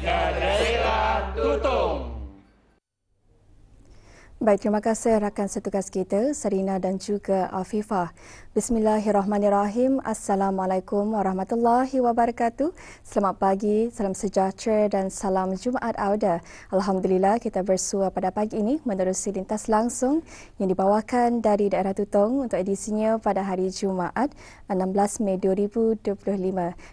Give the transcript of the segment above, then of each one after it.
Daerah Tutong. Baik, terima kasih rakan setugas kita, Serina dan juga Afifah. Bismillahirrahmanirrahim. Assalamualaikum warahmatullahi wabarakatuh. Selamat pagi, salam sejahtera dan salam Jumaat Auda. Alhamdulillah kita bersua pada pagi ini menerusi lintas langsung yang dibawakan dari daerah Tutong untuk edisinya pada hari Jumaat 16 Mei 2025.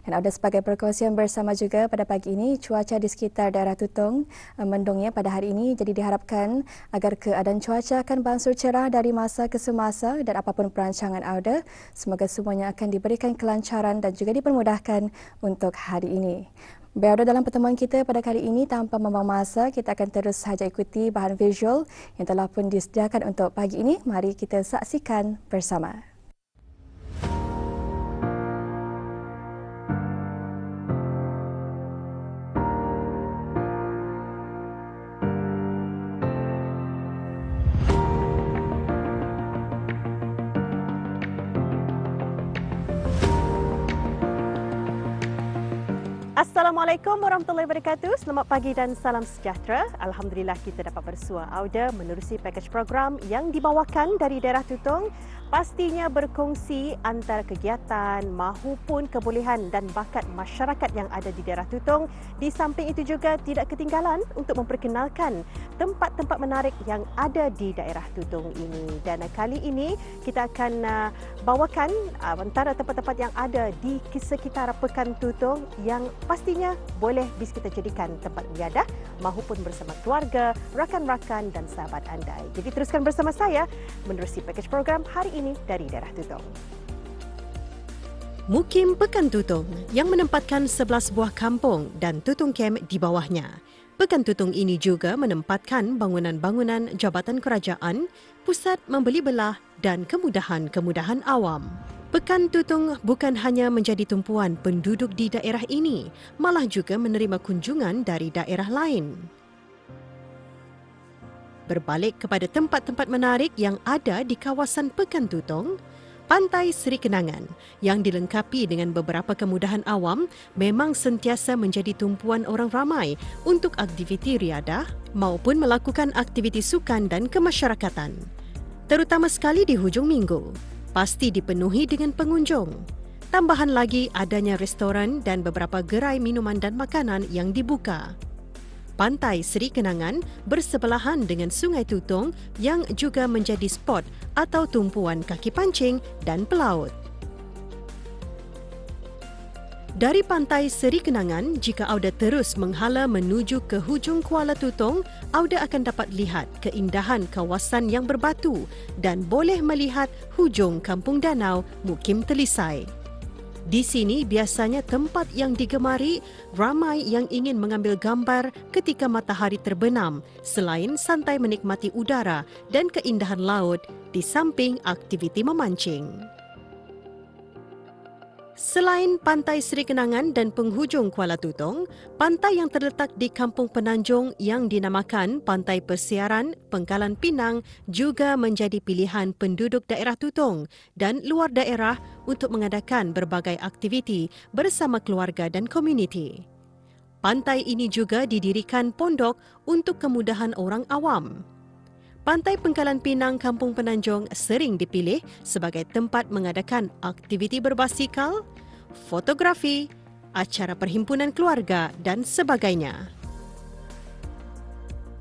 Dan ada sebagai perkongsian bersama juga pada pagi ini, cuaca di sekitar daerah Tutong mendungnya pada hari ini, jadi diharapkan agar keadaan cuaca akan berangsur cerah dari masa ke semasa dan apapun perancangan Auda, semoga semuanya akan diberikan kelancaran dan juga dipermudahkan untuk hari ini. Berada dalam pertemuan kita pada kali ini, tanpa membuang masa, kita akan terus sahaja ikuti bahan visual yang telah pun disediakan untuk pagi ini. Mari kita saksikan bersama. Assalamualaikum warahmatullahi wabarakatuh. Selamat pagi dan salam sejahtera. Alhamdulillah kita dapat bersua Auda menerusi pakej program yang dibawakan dari daerah Tutong. Pastinya berkongsi antara kegiatan mahupun kebolehan dan bakat masyarakat yang ada di daerah Tutong. Di samping itu juga tidak ketinggalan untuk memperkenalkan tempat-tempat menarik yang ada di daerah Tutong ini. Dan kali ini kita akan bawakan antara tempat-tempat yang ada di sekitar Pekan Tutong yang pastinya boleh bisa kita jadikan tempat beriadah mahupun bersama keluarga, rakan-rakan dan sahabat anda. Jadi teruskan bersama saya menerusi pakej program hari ini dari daerah Tutong. Mukim Pekan Tutong yang menempatkan 11 buah kampung dan Tutong Camp di bawahnya. Pekan Tutong ini juga menempatkan bangunan-bangunan jabatan kerajaan, pusat membeli belah dan kemudahan-kemudahan awam. Pekan Tutong bukan hanya menjadi tumpuan penduduk di daerah ini, malah juga menerima kunjungan dari daerah lain. Berbalik kepada tempat-tempat menarik yang ada di kawasan Pekan Tutong, Pantai Seri Kenangan yang dilengkapi dengan beberapa kemudahan awam memang sentiasa menjadi tumpuan orang ramai untuk aktiviti riadah maupun melakukan aktiviti sukan dan kemasyarakatan. Terutama sekali di hujung minggu, pasti dipenuhi dengan pengunjung. Tambahan lagi adanya restoran dan beberapa gerai minuman dan makanan yang dibuka. Pantai Seri Kenangan bersebelahan dengan Sungai Tutong yang juga menjadi spot atau tumpuan kaki pancing dan pelaut. Dari Pantai Seri Kenangan, jika Auda terus menghala menuju ke hujung Kuala Tutong, Auda akan dapat lihat keindahan kawasan yang berbatu dan boleh melihat hujung Kampung Danau Mukim Telisai. Di sini biasanya tempat yang digemari ramai yang ingin mengambil gambar ketika matahari terbenam selain santai menikmati udara dan keindahan laut di samping aktiviti memancing. Selain Pantai Seri Kenangan dan penghujung Kuala Tutong, pantai yang terletak di Kampung Penanjung yang dinamakan Pantai Persiaran Pengkalan Pinang juga menjadi pilihan penduduk daerah Tutong dan luar daerah untuk mengadakan berbagai aktiviti bersama keluarga dan komuniti. Pantai ini juga didirikan pondok untuk kemudahan orang awam. Pantai Pengkalan Pinang Kampung Penanjung sering dipilih sebagai tempat mengadakan aktiviti berbasikal, fotografi, acara perhimpunan keluarga dan sebagainya.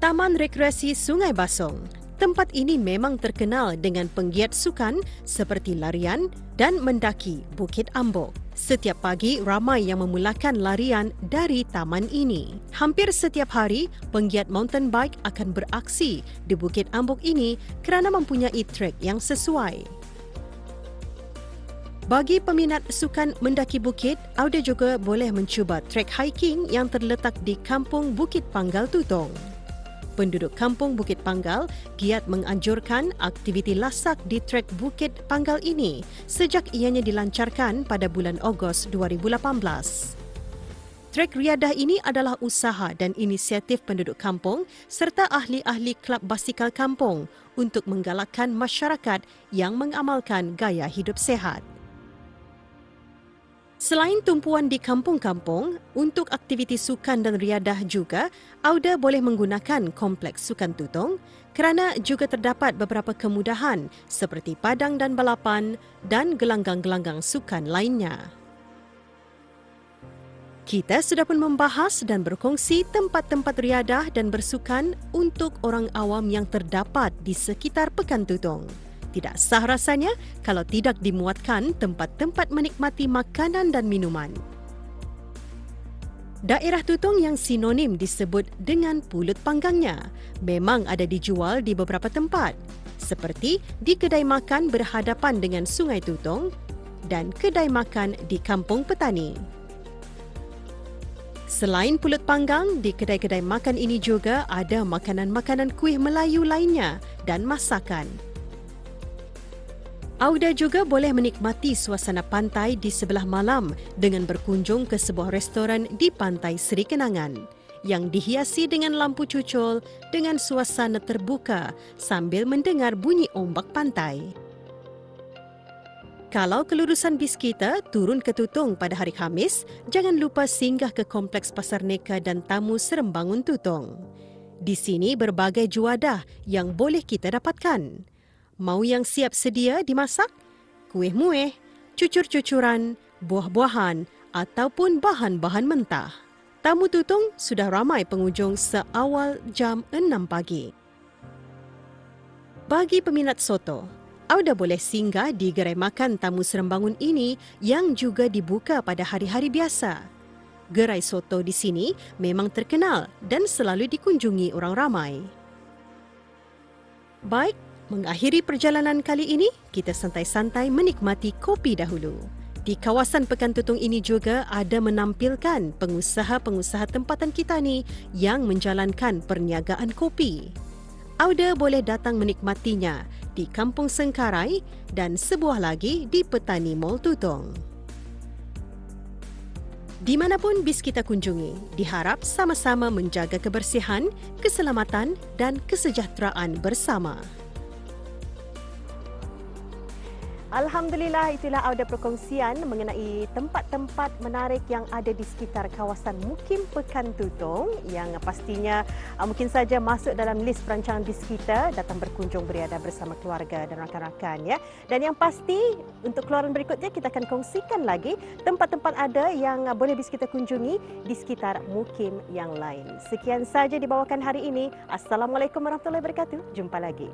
Taman Rekreasi Sungai Basong. Tempat ini memang terkenal dengan penggiat sukan seperti larian dan mendaki Bukit Ambok. Setiap pagi, ramai yang memulakan larian dari taman ini. Hampir setiap hari, penggiat mountain bike akan beraksi di Bukit Ambok ini kerana mempunyai trek yang sesuai. Bagi peminat sukan mendaki bukit, Auda juga boleh mencuba trek hiking yang terletak di Kampung Bukit Panggal Tutong. Penduduk Kampung Bukit Panggal giat menganjurkan aktiviti lasak di trek Bukit Panggal ini sejak ianya dilancarkan pada bulan Ogos 2018. Trek riadah ini adalah usaha dan inisiatif penduduk kampung serta ahli-ahli klub basikal kampung untuk menggalakkan masyarakat yang mengamalkan gaya hidup sehat. Selain tumpuan di kampung-kampung, untuk aktiviti sukan dan riadah juga, Auda boleh menggunakan kompleks sukan Tutong kerana juga terdapat beberapa kemudahan seperti padang dan balapan dan gelanggang-gelanggang sukan lainnya. Kita sudah pun membahas dan berkongsi tempat-tempat riadah dan bersukan untuk orang awam yang terdapat di sekitar Pekan Tutong. Tidak sah rasanya kalau tidak dimuatkan tempat-tempat menikmati makanan dan minuman. Daerah Tutong yang sinonim disebut dengan pulut panggangnya memang ada dijual di beberapa tempat, seperti di kedai makan berhadapan dengan Sungai Tutong dan kedai makan di Kampung Petani. Selain pulut panggang, di kedai-kedai makan ini juga ada makanan-makanan kuih Melayu lainnya dan masakan. Auda juga boleh menikmati suasana pantai di sebelah malam dengan berkunjung ke sebuah restoran di Pantai Seri Kenangan yang dihiasi dengan lampu cucul dengan suasana terbuka sambil mendengar bunyi ombak pantai. Kalau kelulusan bis kita turun ke Tutong pada hari Khamis, jangan lupa singgah ke Kompleks Pasar Neka dan Tamu Serembangun Tutong. Di sini berbagai juadah yang boleh kita dapatkan. Mau yang siap sedia dimasak? Kuih muih, cucur-cucuran, buah-buahan ataupun bahan-bahan mentah. Tamu Tutong sudah ramai pengunjung seawal jam 6 pagi. Bagi peminat soto, Auda boleh singgah di gerai makan Tamu Serembangun ini yang juga dibuka pada hari-hari biasa. Gerai soto di sini memang terkenal dan selalu dikunjungi orang ramai. Baik, mengakhiri perjalanan kali ini, kita santai-santai menikmati kopi dahulu. Di kawasan Pekan Tutong ini juga ada menampilkan pengusaha-pengusaha tempatan kita ni yang menjalankan perniagaan kopi. Auda boleh datang menikmatinya di Kampung Sengkarai dan sebuah lagi di Petani Mall Tutong. Di manapun bis kita kunjungi, diharap sama-sama menjaga kebersihan, keselamatan dan kesejahteraan bersama. Alhamdulillah, itulah Auda perkongsian mengenai tempat-tempat menarik yang ada di sekitar kawasan Mukim Pekan Tutong yang pastinya mungkin saja masuk dalam lis perancangan bis kita datang berkunjung beriadah bersama keluarga dan rakan-rakan ya. Dan yang pasti untuk keluaran berikutnya kita akan kongsikan lagi tempat-tempat ada yang boleh bis kita kunjungi di sekitar Mukim yang lain. Sekian saja dibawakan hari ini. Assalamualaikum warahmatullahi wabarakatuh. Jumpa lagi.